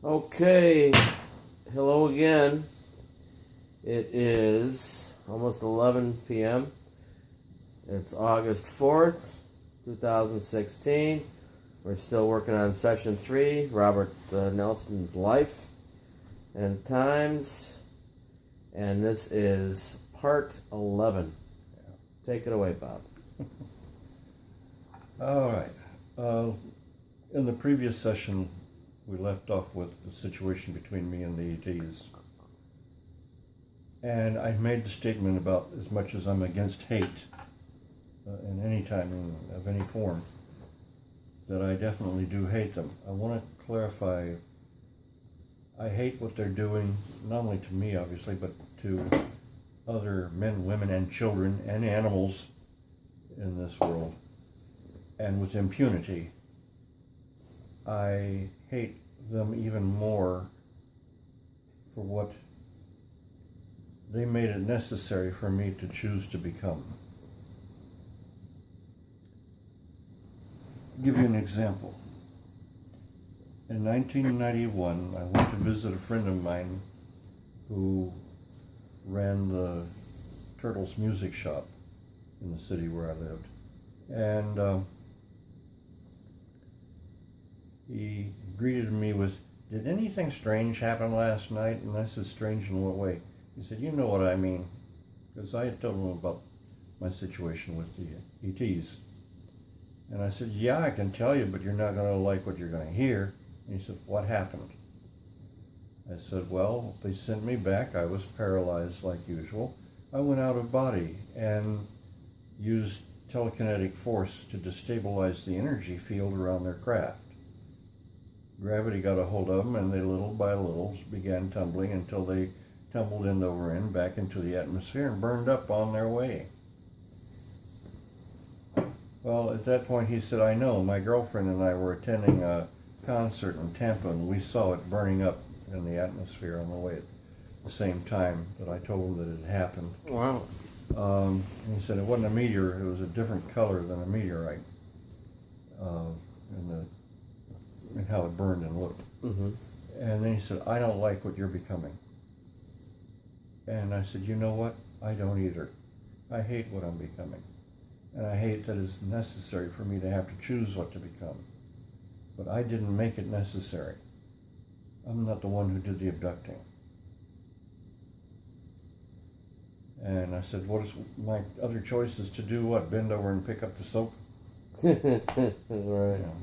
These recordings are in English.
Okay, hello again. It is almost 11 p.m. It's August 4th, 2016. We're still working on session 3, Robert Nelson's Life and Times. And this is part 11. Take it away, Bob. All right. In the previous session, we left off with the situation between me and the ETs. And I made the statement about as much as I'm against hate in any time of any form, that I definitely do hate them. I want to clarify, I hate what they're doing, not only to me obviously, but to other men, women, and children and animals in this world, and with impunity. I hate them even more for what they made it necessary for me to choose to become. I'll give you an example. In 1991, I went to visit a friend of mine who ran the Turtles music shop in the city where I lived. And he greeted me with, "Did anything strange happen last night?" And I said, "Strange in what way?" He said, "You know what I mean." Because I had told him about my situation with the ETs. And I said, "Yeah, I can tell you, but you're not going to like what you're going to hear." And he said, "What happened?" I said, "Well, they sent me back. I was paralyzed like usual. I went out of body and used telekinetic force to destabilize the energy field around their craft. Gravity got a hold of them, and they little by little began tumbling until they tumbled end over end back into the atmosphere and burned up on their way." Well, at that point he said, "I know, my girlfriend and I were attending a concert in Tampa, and we saw it burning up in the atmosphere on the way at the same time that I told him that it happened." Wow. And he said it wasn't a meteor, it was a different color than a meteorite, and how it burned and looked. Mm-hmm. And then he said, "I don't like what you're becoming." And I said, "You know what? I don't either. I hate what I'm becoming. And I hate that it's necessary for me to have to choose what to become. But I didn't make it necessary. I'm not the one who did the abducting." And I said, "What is my other choice is to do what? Bend over and pick up the soap?" Right. You know,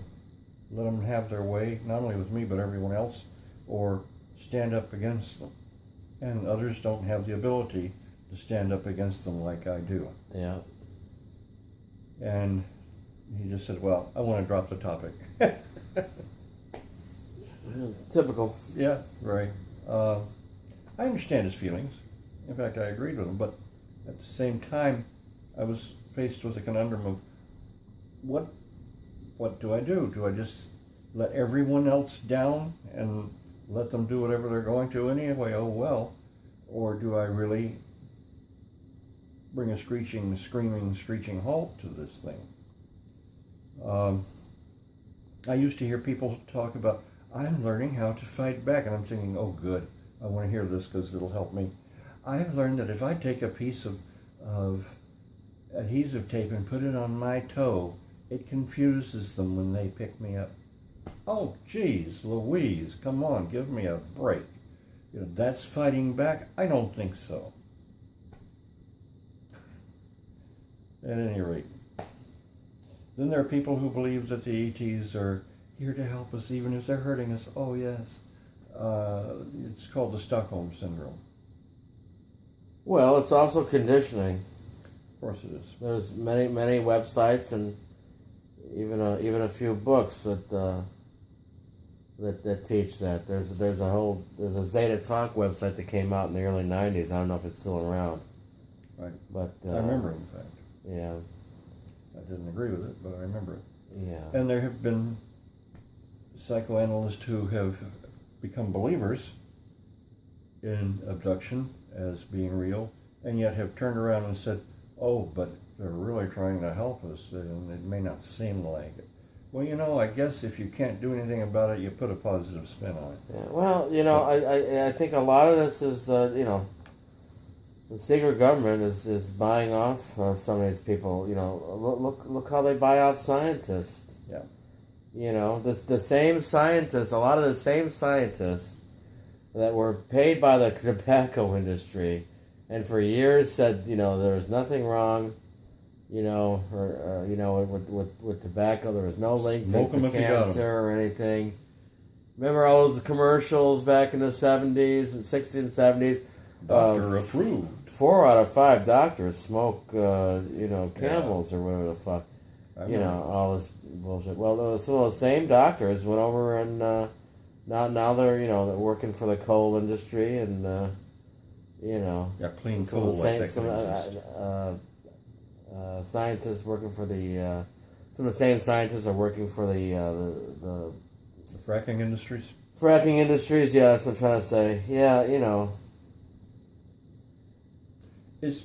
let them have their way, not only with me, but everyone else, or stand up against them. And others don't have the ability to stand up against them like I do. Yeah. And he just said, "Well, I want to drop the topic." Typical. Yeah, right. I understand his feelings. In fact, I agreed with him, but at the same time, I was faced with a conundrum of what do I do? Do I just let everyone else down and let them do whatever they're going to anyway? Oh well. Or do I really bring a screeching halt to this thing? I used to hear people talk about, "I'm learning how to fight back," and I'm thinking, "Oh good, I want to hear this because it'll help me." I've learned that if I take a piece of adhesive tape and put it on my toe, it confuses them when they pick me up. Oh geez, Louise, come on, give me a break. You know, that's fighting back? I don't think so. At any rate, then there are people who believe that the ETs are here to help us even if they're hurting us. Oh yes, it's called the Stockholm Syndrome. Well, it's also conditioning. Of course it is. There's many websites and even a few books that teach that. There's a Zeta Talk website that came out in the early '90s. I don't know if it's still around. Right. But I remember, in fact. Yeah. I didn't agree with it, but I remember it. Yeah. And there have been psychoanalysts who have become believers in abduction as being real, and yet have turned around and said, "Oh, but they're really trying to help us, and it may not seem like it." Well, I guess if you can't do anything about it, you put a positive spin on it. Yeah, well, I think a lot of this is, the secret government is buying off some of these people. Look how they buy off scientists. Yeah. The same scientists, a lot of the same scientists that were paid by the tobacco industry, and for years said, there was nothing wrong, with tobacco. There was no link Smoke 'em to if you got 'em. cancer or anything. Remember all those commercials back in the 70s and 60s and 70s? Doctor approved. 4 out of 5 doctors smoke, Camels or whatever the fuck. All this bullshit. Well, some of those same doctors went over and now they're, they're working for the coal industry and, Yeah, clean some coal of the like same, that some can exist. scientists working for the, some of the same scientists are working for the The fracking industries. fracking industries. Yeah, that's what I'm trying to say. Yeah, It's,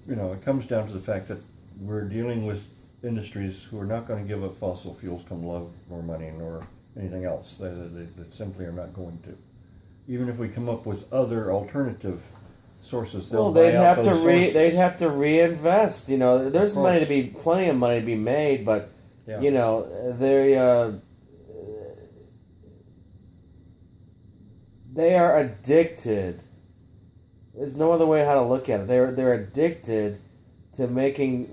it comes down to the fact that we're dealing with industries who are not going to give up fossil fuels come love nor money nor anything else. They simply are not going to. Even if we come up with other alternative sources, they'll buy out those sources. They'd have to reinvest. There's plenty of money to be made, but Yeah. They are addicted. There's no other way how to look at it. They're addicted to making,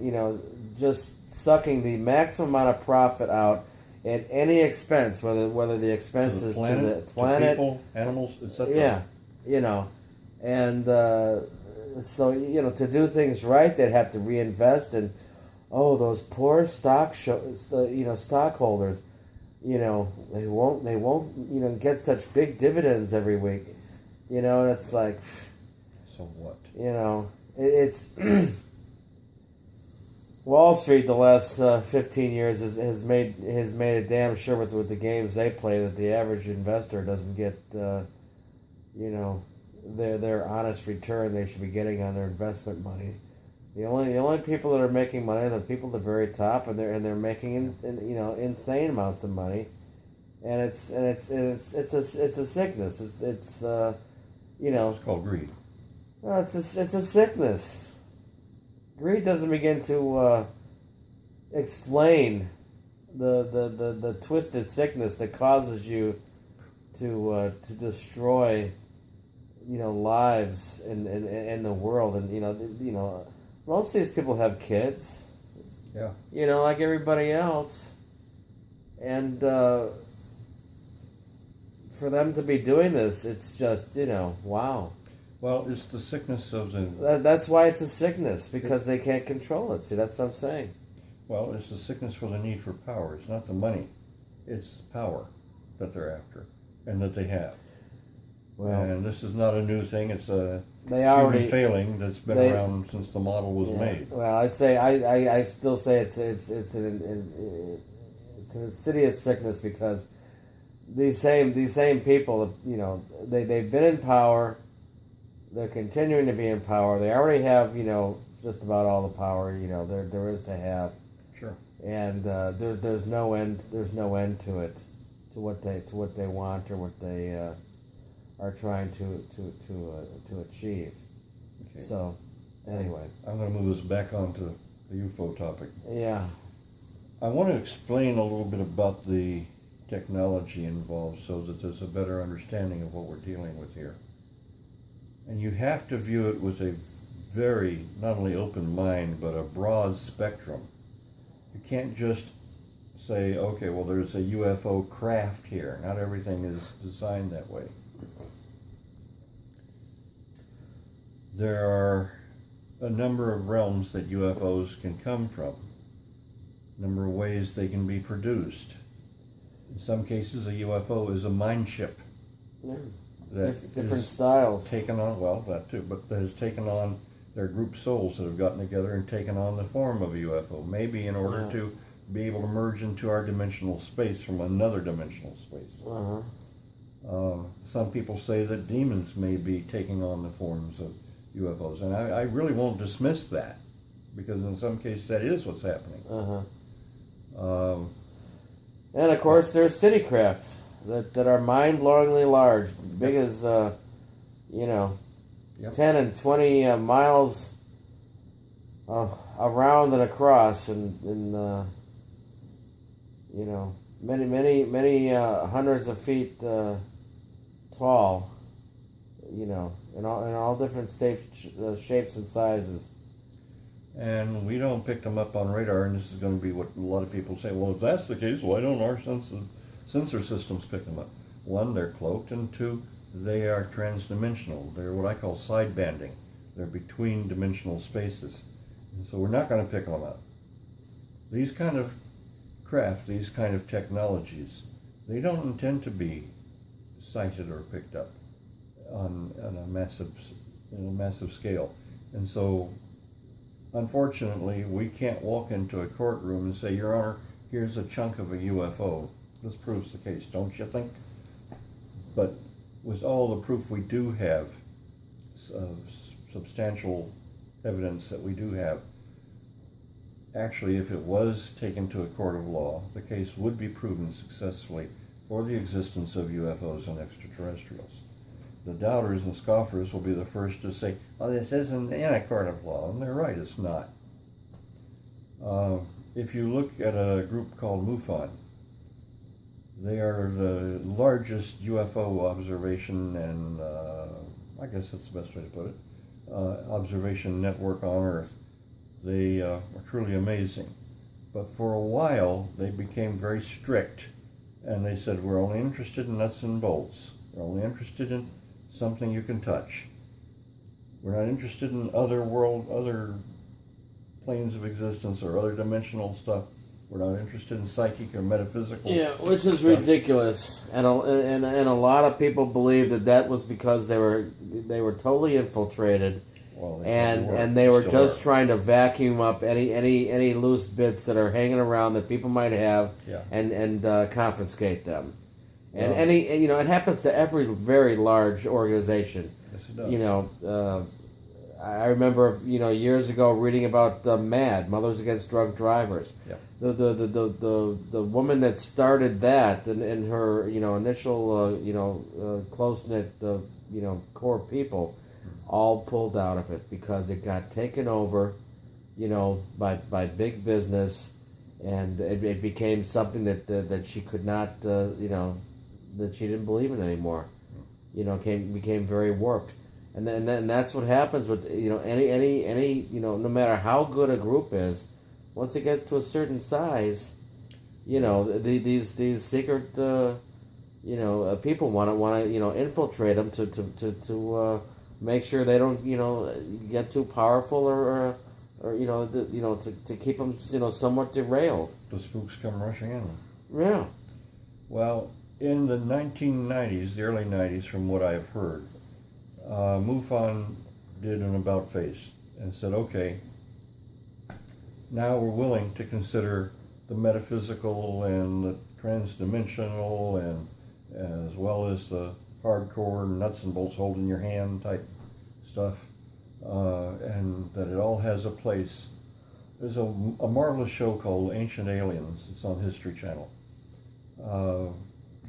just sucking the maximum amount of profit out at any expense, whether the expense is to the planet, to people, animals, etc. Yeah, and so to do things right, they'd have to reinvest, and those poor stockholders, they won't get such big dividends every week, and it's like. So what? It's Wall Street the last 15 years has made it damn sure with the games they play that the average investor doesn't get their honest return they should be getting on their investment money. The only people that are making money are the people at the very top, and they're making insane amounts of money, and it's a sickness. It's called greed. No, it's a sickness. Greed doesn't begin to explain the twisted sickness that causes you to destroy lives in the world, and most of these people have kids. Yeah. Like everybody else, and for them to be doing this, it's just wow. Well, it's the sickness of the... That's why it's a sickness, because they can't control it. See, that's what I'm saying. Well, it's the sickness for the need for power. It's not the money. It's power that they're after and that they have. Well, and this is not a new thing. It's a human failing that's been around since the model was made. Well, I still say it's an insidious sickness, because these same people, they've been in power. They're continuing to be in power. They already have, just about all the power, there is to have. Sure. And there's no end. There's no end to it, to what they want or what they are trying to achieve. Okay. So, anyway, I'm going to move us back onto the UFO topic. Yeah. I want to explain a little bit about the technology involved so that there's a better understanding of what we're dealing with here. And you have to view it with a very, not only open mind, but a broad spectrum. You can't just say, okay, well, there's a UFO craft here. Not everything is designed that way. There are a number of realms that UFOs can come from. A number of ways they can be produced. In some cases, a UFO is a mind ship. Yeah. Different styles. Taken on, well, that too, but that has taken on their group souls that have gotten together and taken on the form of a UFO, maybe in order to be able to merge into our dimensional space from another dimensional space. Some people say that demons may be taking on the forms of UFOs, and I really won't dismiss that, because in some cases that is what's happening. And of course, there's city crafts that are mind-blowingly large, big as Yep. 10 and 20 miles around and across, and many hundreds of feet tall. In all different shapes and sizes. And we don't pick them up on radar, and this is going to be what a lot of people say. Well, if that's the case, why don't our sensor systems pick them up? One, they're cloaked, and two, they are transdimensional. They're what I call sidebanding. They're between dimensional spaces. And so we're not going to pick them up. These kind of craft, these kind of technologies, they don't intend to be sighted or picked up on a massive scale. And so, unfortunately, we can't walk into a courtroom and say, Your Honor, here's a chunk of a UFO. This proves the case, don't you think? But with all the proof we do have, substantial evidence that we do have, actually, if it was taken to a court of law, the case would be proven successfully for the existence of UFOs and extraterrestrials. The doubters and scoffers will be the first to say, "Oh, this isn't in a court of law," and they're right, it's not. If you look at a group called MUFON, they are the largest UFO observation and, I guess that's the best way to put it, observation network on Earth. They are truly amazing. But for a while, they became very strict, and they said, we're only interested in nuts and bolts. We're only interested in something you can touch. We're not interested in other planes of existence or other dimensional stuff. We're not interested in psychic or metaphysical. Yeah, which is stuff. ridiculous, and a lot of people believe that was because they were totally infiltrated, Well, and they were just trying to vacuum up any loose bits that are hanging around that people might have, Yeah. and confiscate them. And Well, it happens to every very large organization. Yes, it does. I remember years ago reading about MAD, Mothers Against Drunk Drivers. Yep. The woman that started that and her initial close knit core people all pulled out of it because it got taken over by big business, and it became something that she could not that she didn't believe in anymore. Became very warped. And then that's what happens with any no matter how good a group is, once it gets to a certain size, these secret people want to infiltrate them to make sure they don't get too powerful or to keep them somewhat derailed. The spooks come rushing in. Yeah. Well, in the 1990s, the early 90s, from what I've heard, MUFON did an about face and said, okay, now we're willing to consider the metaphysical and the transdimensional and as well as the hardcore nuts and bolts holding your hand type stuff, and that it all has a place. There's a marvelous show called Ancient Aliens. It's on History Channel.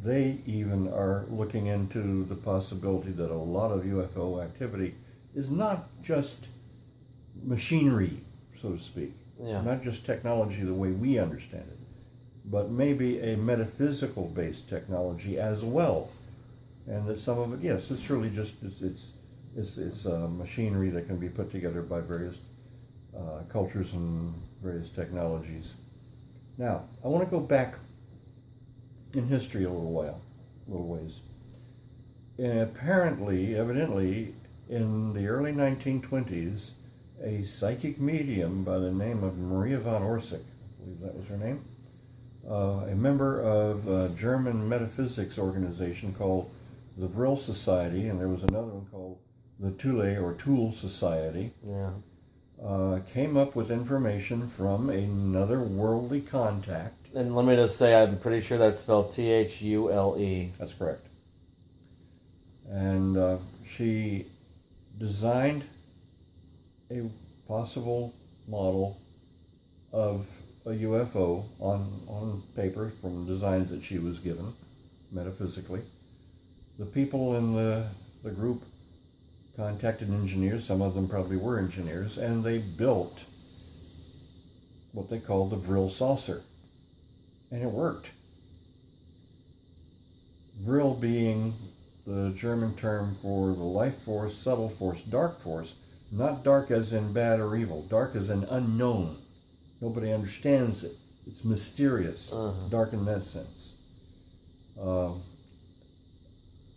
They even are looking into the possibility that a lot of UFO activity is not just machinery, so to speak, not just technology the way we understand it, but maybe a metaphysical-based technology as well. And that some of it, yes, it's really just it's machinery that can be put together by various cultures and various technologies. Now, I want to go back in history a little ways. And evidently, in the early 1920s, a psychic medium by the name of Maria von Orsic, I believe that was her name, a member of a German metaphysics organization called the Vril Society, and there was another one called the Tool Society, came up with information from another worldly contact. And let me just say, I'm pretty sure that's spelled Thule. That's correct. And she designed a possible model of a UFO on paper from designs that she was given, metaphysically. The people in the group contacted engineers, some of them probably were engineers, and they built what they called the Vril saucer. And it worked. Vril being the German term for the life force, subtle force, dark force, not dark as in bad or evil, dark as in unknown. Nobody understands it. It's mysterious, dark in that sense.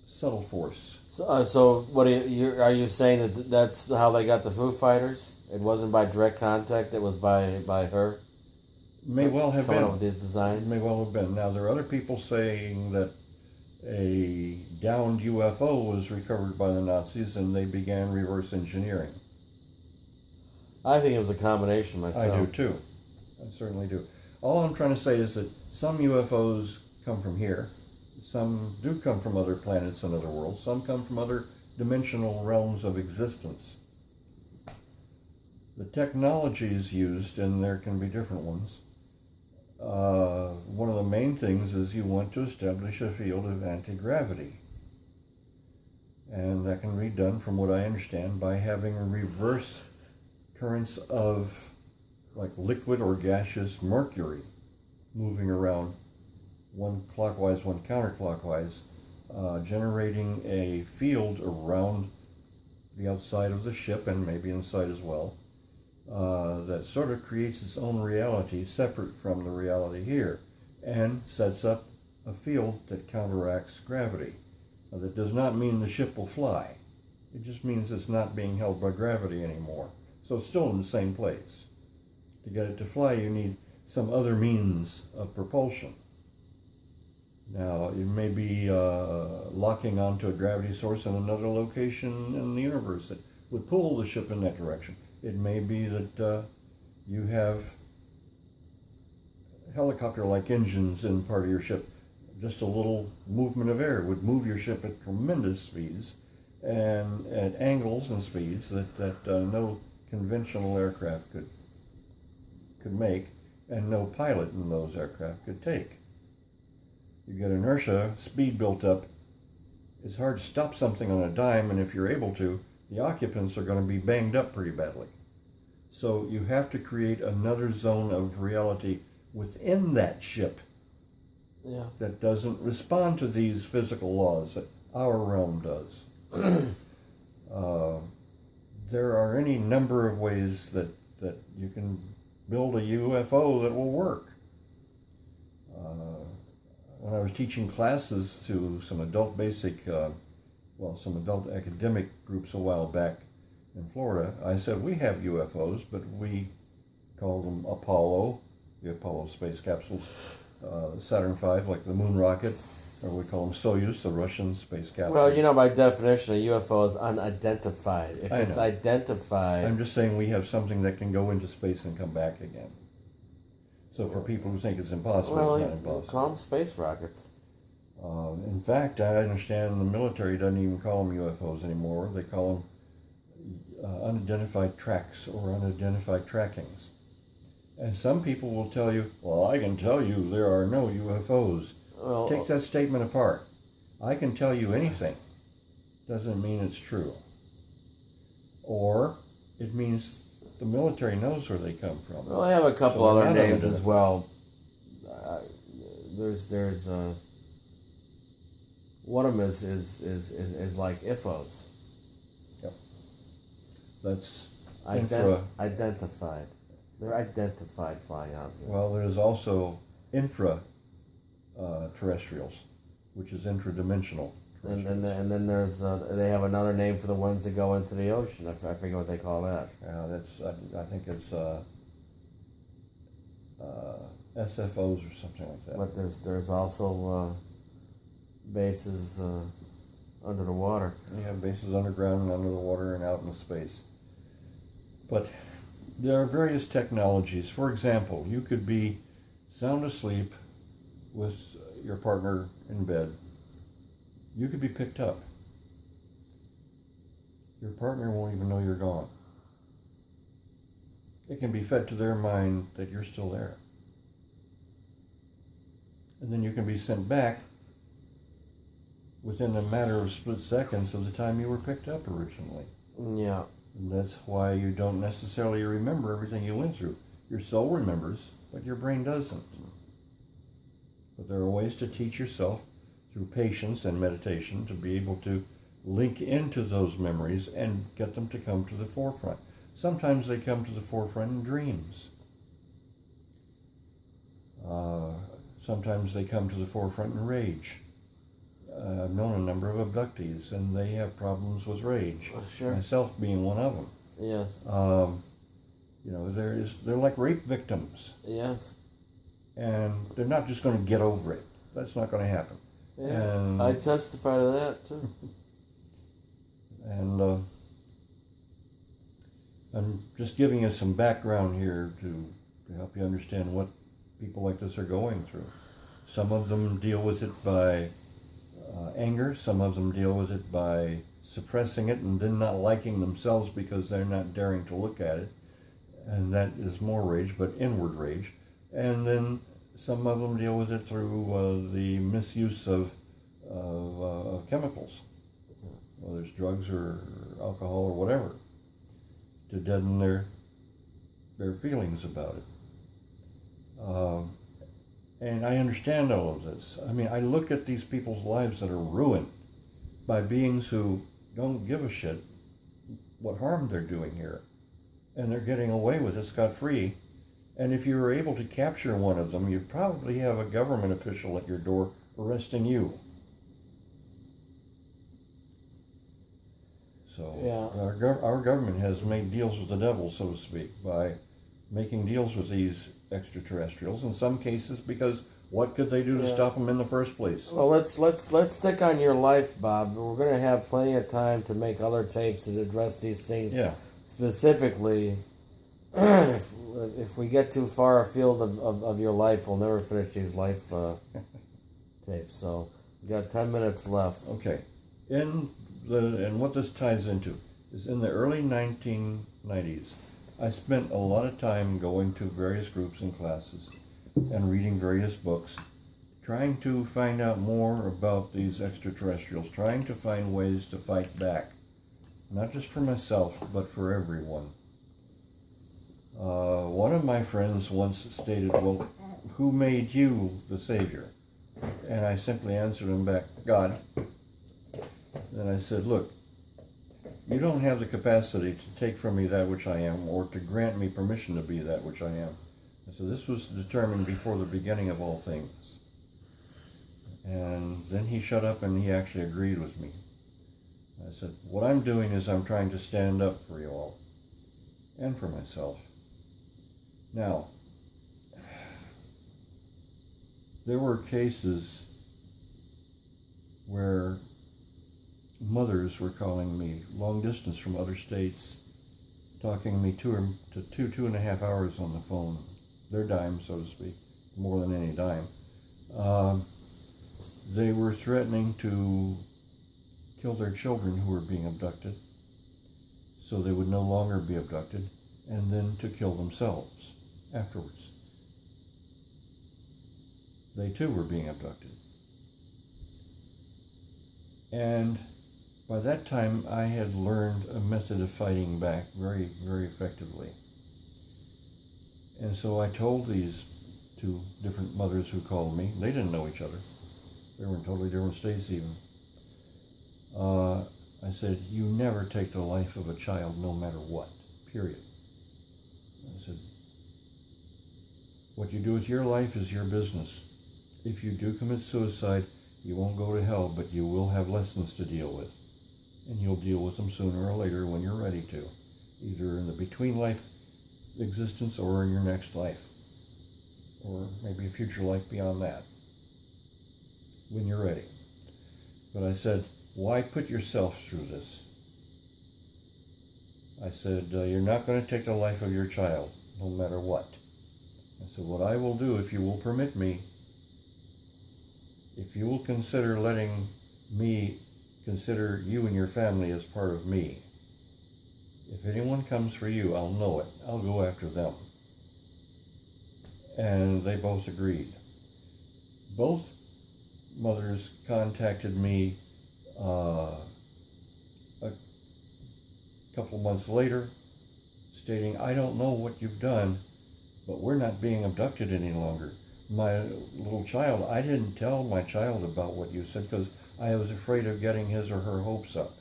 Subtle force. So what are you saying that that's how they got the Foo Fighters? It wasn't by direct contact. It was by her. May well have coming been. up with these designs. May well have been. Now there are other people saying that a downed UFO was recovered by the Nazis and they began reverse engineering. I think it was a combination myself. I do too. I certainly do. All I'm trying to say is that some UFOs come from here. Some do come from other planets and other worlds. Some come from other dimensional realms of existence. The technologies used, and there can be different ones, one of the main things is you want to establish a field of anti-gravity. And that can be done, from what I understand, by having a reverse currents of like liquid or gaseous mercury moving around, one clockwise, one counterclockwise, generating a field around the outside of the ship and maybe inside as well, that sort of creates its own reality separate from the reality here and sets up a field that counteracts gravity. Now, that does not mean the ship will fly. It just means it's not being held by gravity anymore. So it's still in the same place. To get it to fly, you need some other means of propulsion. Now, it may be locking onto a gravity source in another location in the universe that would pull the ship in that direction. It may be that you have helicopter-like engines in part of your ship. Just a little movement of air would move your ship at tremendous speeds and at angles and speeds that no conventional aircraft could make, and no pilot in those aircraft could take. You get inertia, speed built up. It's hard to stop something on a dime, and if you're able to, the occupants are going to be banged up pretty badly. So you have to create another zone of reality within that ship that doesn't respond to these physical laws that our realm does. There are any number of ways that you can build a UFO that will work. When I was teaching classes to some adult some adult academic groups a while back in Florida, I said, we have UFOs, but we call them Apollo, the Apollo space capsules, Saturn V, like the moon rocket, or we call them Soyuz, the Russian space capsule. Well, by definition, a UFO is unidentified. If it's identified... I'm just saying we have something that can go into space and come back again. So for people who think it's impossible, it's not impossible. Call them space rockets. In fact, I understand the military doesn't even call them UFOs anymore. They call them unidentified tracks or unidentified trackings. And some people will tell you, well, I can tell you there are no UFOs. Well, take that statement apart. I can tell you anything. Doesn't mean it's true. Or it means the military knows where they come from. Well, I have a couple other names as well. There's one of them is like IFOs. Yep. That's identified. They're identified flying objects. Well, there's also terrestrials, which is intradimensional. And then there's they have another name for the ones that go into the ocean. I forget what they call that. I think it's SFOs or something like that. But there's also bases under the water. You have bases underground and under the water and out in space. But there are various technologies. For example, you could be sound asleep with your partner in bed. You could be picked up. Your partner won't even know you're gone. It can be fed to their mind that you're still there. and then you can be sent back within a matter of split seconds of the time you were picked up originally. Yeah. And that's why you don't necessarily remember everything you went through. Your soul remembers, but your brain doesn't. But there are ways to teach yourself through patience and meditation to be able to link into those memories and get them to come to the forefront. Sometimes they come to the forefront in dreams. Sometimes they come to the forefront in rage. I've known a number of abductees, and they have problems with rage. Sure. Myself being one of them. Yes. You know, they're like rape victims. Yes. And they're not just going to get over it. That's not going to happen. Yeah. And I testify to that too. And I'm just giving you some background here to help you understand what people like this are going through. Some of them deal with it by anger. Some of them deal with it by suppressing it and then not liking themselves because they're not daring to look at it. And that is more rage, but inward rage. And then some of them deal with it through the misuse of chemicals, whether it's drugs or alcohol or whatever, to deaden their feelings about it. And I understand all of this. I mean, I look at these people's lives that are ruined by beings who don't give a shit what harm they're doing here. And they're getting away with it scot-free. And if you were able to capture one of them, you'd probably have a government official at your door arresting you. So yeah. Our government has made deals with the devil, so to speak, by making deals with these extraterrestrials in some cases, because what could they do to stop them in the first place? Well, let's stick on your life, Bob. We're going to have plenty of time to make other tapes that address these things specifically. If we get too far afield of your life, we'll never finish these life tapes. So we've got 10 minutes left. Okay. And what this ties into is in the early 1990s, I spent a lot of time going to various groups and classes and reading various books, trying to find out more about these extraterrestrials, trying to find ways to fight back, not just for myself, but for everyone. One of my friends once stated, well, who made you the savior? And I simply answered him back, God. And I said, look, you don't have the capacity to take from me that which I am, or to grant me permission to be that which I am. I said, this was determined before the beginning of all things. And then he shut up and he actually agreed with me. I said, what I'm doing is I'm trying to stand up for you all, and for myself. Now, there were cases where mothers were calling me long distance from other states, talking to me 2.5 hours on the phone, their dime, so to speak, more than any dime. They were threatening to kill their children who were being abducted, so they would no longer be abducted, and then to kill themselves afterwards. They too were being abducted. And by that time, I had learned a method of fighting back very, very effectively. And so I told these two different mothers who called me, they didn't know each other. They were in totally different states even. I said, you never take the life of a child no matter what, period. I said, what you do with your life is your business. If you do commit suicide, you won't go to hell, but you will have lessons to deal with. And you'll deal with them sooner or later when you're ready to, either in the between life existence or in your next life, or maybe a future life beyond that, when you're ready. But I said, why put yourself through this? I said, you're not going to take the life of your child, no matter what. I said, what I will do, if you will permit me, if you will consider letting me consider you and your family as part of me, if anyone comes for you, I'll know it. I'll go after them. And they both agreed. Both mothers contacted me a couple months later stating, I don't know what you've done, but we're not being abducted any longer. My little child, I didn't tell my child about what you said because I was afraid of getting his or her hopes up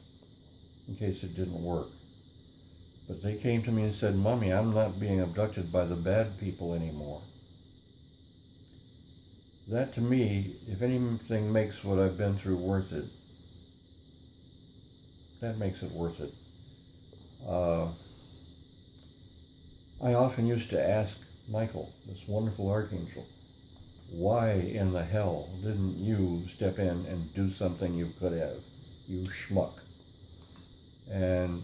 in case it didn't work. But they came to me and said, Mommy, I'm not being abducted by the bad people anymore. That to me, if anything makes what I've been through worth it, that makes it worth it. I often used to ask Michael, this wonderful archangel, why in the hell didn't you step in and do something you could have, you schmuck? And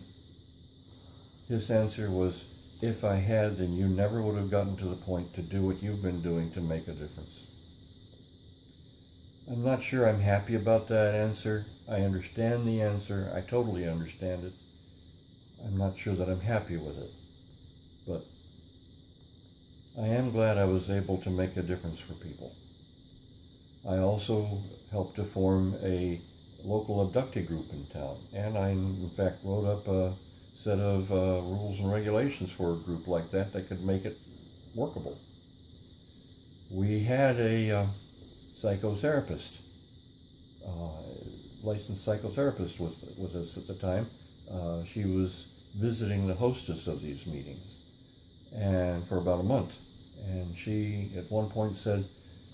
his answer was, if I had, then you never would have gotten to the point to do what you've been doing to make a difference. I'm not sure I'm happy about that answer. I understand the answer. I totally understand it. I'm not sure that I'm happy with it. But I am glad I was able to make a difference for people. I also helped to form a local abductee group in town. And I, in fact, wrote up a set of rules and regulations for a group like that that could make it workable. We had a psychotherapist, licensed psychotherapist with us at the time. She was visiting the hostess of these meetings, and for about a month. And she, at one point, said,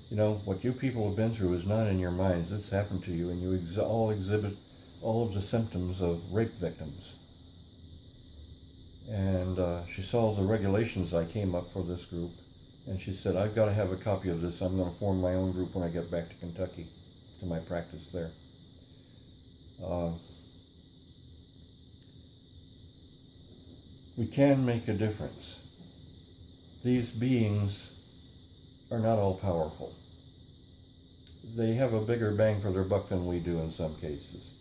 you know, what you people have been through is not in your minds. It's happened to you, and you all exhibit all of the symptoms of rape victims. And she saw the regulations I came up for this group, and she said, I've got to have a copy of this. I'm going to form my own group when I get back to Kentucky, to my practice there. We can make a difference. These beings are not all powerful. They have a bigger bang for their buck than we do in some cases.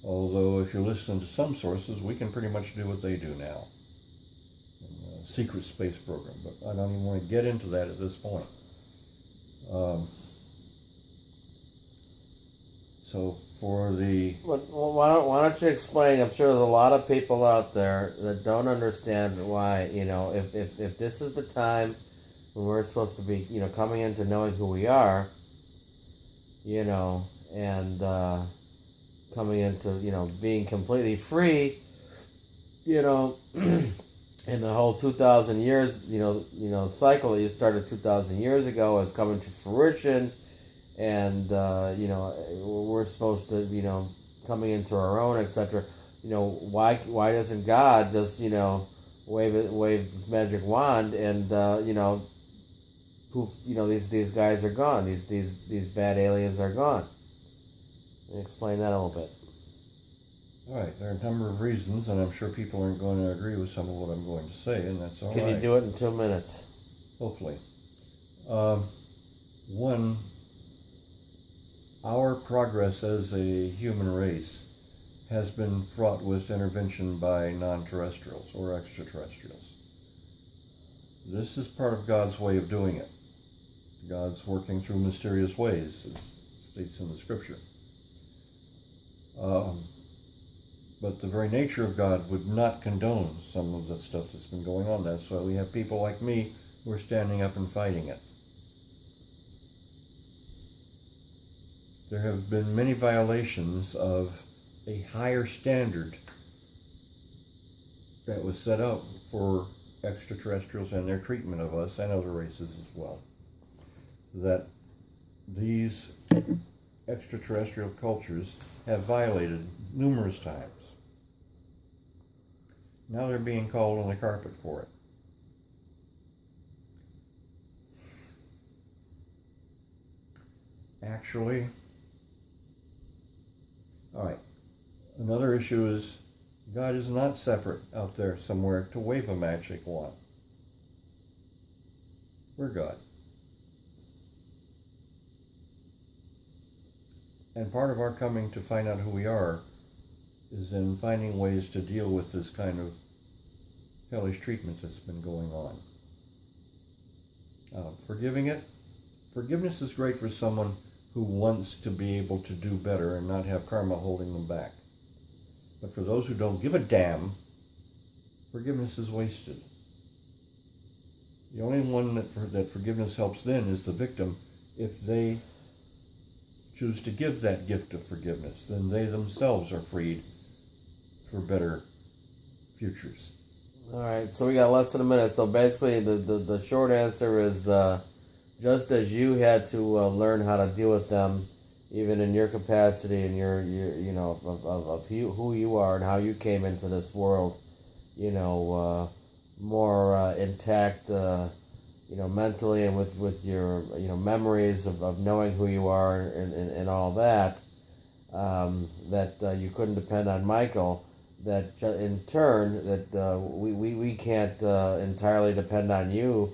Although if you listen to some sources, we can pretty much do what they do now. Secret space program, but I don't even want to get into that at this point. So for the... Well, why don't you explain? I'm sure there's a lot of people out there that don't understand why, you know, if this is the time when we're supposed to be, you know, coming into knowing who we are, you know, and coming into, you know, being completely free, you know, in the whole 2,000 years, you know, cycle that you started 2,000 years ago is coming to fruition, and you know, we're supposed to, you know, coming into our own, etc. You know, why doesn't God just, you know, wave this magic wand and you know, poof, you know, these guys are gone, these bad aliens are gone? Explain that a little bit. All right, there are a number of reasons, and I'm sure people aren't going to agree with some of what I'm going to say, and that's all right. Can you do it in 2 minutes? Hopefully. One, our progress as a human race has been fraught with intervention by non-terrestrials or extraterrestrials. This is part of God's way of doing it. God's working through mysterious ways, as states in the scripture. But the very nature of God would not condone some of the stuff that's been going on. That's why we have people like me who are standing up and fighting it. There have been many violations of a higher standard that was set up for extraterrestrials and their treatment of us and other races as well. That these extraterrestrial cultures have violated numerous times. Now they're being called on the carpet for it. Actually, all right, another issue is God is not separate out there somewhere to wave a magic wand. We're God. And part of our coming to find out who we are is in finding ways to deal with this kind of hellish treatment that's been going on. Forgiving it, Forgiveness is great for someone who wants to be able to do better and not have karma holding them back. But for those who don't give a damn, forgiveness is wasted. The only one that forgiveness helps then is the victim. If they choose to give that gift of forgiveness, then they themselves are freed for better futures. All right, so we got less than a minute. So basically, the short answer is just as you had to learn how to deal with them, even in your capacity and your you know of who you are and how you came into this world, more intact, mentally and with your memories of knowing who you are and all that, that you couldn't depend on Michael. That in turn that we can't entirely depend on you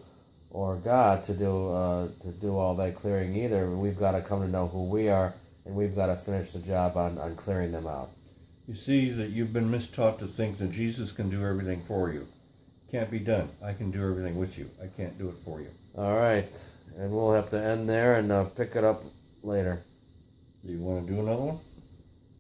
or God to do all that clearing either. We've got to come to know who we are, and we've got to finish the job on clearing them out. You see that you've been mistaught to think that Jesus can do everything for you. Can't be done. I can do everything with you. I can't do it for you. All right, and we'll have to end there and pick it up later. Do you want to do another one?